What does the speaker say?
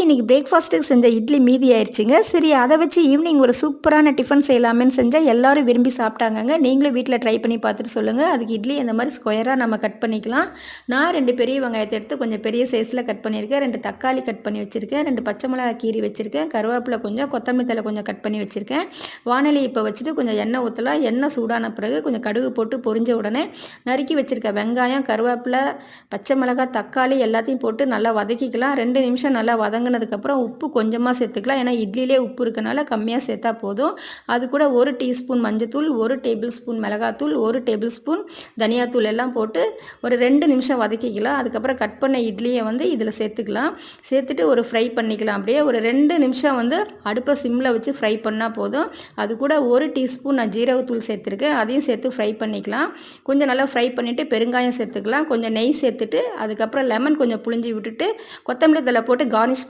இன்னைக்கு பிரேக்ஃபாஸ்ட்டுக்கு செஞ்ச இட்லி மீதி ஆயிடுச்சுங்க. சரி அத வச்சு ஈவினிங் ஒரு சூப்பரான டிஃபன் செய்யலாமேன்னு செஞ்சா, எல்லாரும் விரும்பி சாப்பிட்டாங்கங்க. நீங்களும் வீட்ல ட்ரை பண்ணி பார்த்துட்டு சொல்லுங்க. அதுக்கு இட்லி இந்த மாரி ஸ்கொயரா நம்ம கட் பண்ணிக்கலாம். நான் 2 பெரிய வெங்காயத்த எடுத்து கொஞ்சம் பெரிய சைஸ்ல கட் பண்ணியிருக்கேன். 2 தக்காளி கட் பண்ணி வச்சிருக்கேன். 2 பச்சை மிளகாய் கீறி வச்சிருக்கேன். கருவேப்பில கொஞ்சம், கொத்தமல்லி தழை கொஞ்சம் கட் பண்ணி வச்சிருக்கேன். வாணலி இப்ப வச்சுட்டு கொஞ்சம் எண்ணெய் ஊத்தலாம். எண்ணெய் சூடான பிறகு கொஞ்சம் கடுகு போட்டு பொரிஞ்ச உடனே நறுக்கி வச்சிருக்க வெங்காயம், கருவேப்பில, பச்சை மிளகாய், தக்காளி எல்லாத்தையும் போட்டு நல்லா வதக்கிக்கலாம். 2 நிமிஷம் நல்லா வதங்கினதுக்கப்புறம் உப்பு கொஞ்சமாக சேர்த்துக்கலாம். ஏன்னா இட்லியிலே உப்பு இருக்கனால கம்மியாக சேர்த்தா போதும். அது கூட 1 டீஸ்பூன் மஞ்சத்தூள், 1 டேபிள் ஸ்பூன் மிளகாத்தூள், 1 டேபிள் ஸ்பூன் தனியாத்தூள் எல்லாம் போட்டு ஒரு 2 நிமிஷம் வதக்கிக்கலாம். அதுக்கப்புறம் கட் பண்ண இட்லியை இதில் சேர்த்துக்கலாம். சேர்த்துட்டு ஒரு ஃப்ரை பண்ணிக்கலாம். அப்படியே ஒரு 2 நிமிஷம் அடுப்பை சிம்மில் வச்சு ஃப்ரை பண்ணால் போதும். அது கூட 1 டீஸ்பூன் நான் ஜீரகத்தூள் சேர்த்துருக்கேன். அதையும் சேர்த்து ஃப்ரை பண்ணிக்கலாம். கொஞ்சம் நல்லா ஃப்ரை பண்ணிவிட்டு பெருங்காயம் சேர்த்துக்கலாம். கொஞ்சம் நெய் சேர்த்துட்டு அதுக்கப்புறம் லெமன் கொஞ்சம் புழிஞ்சி விட்டுட்டு கொத்தமல்லி தழை போட்டு கார்னிஷ்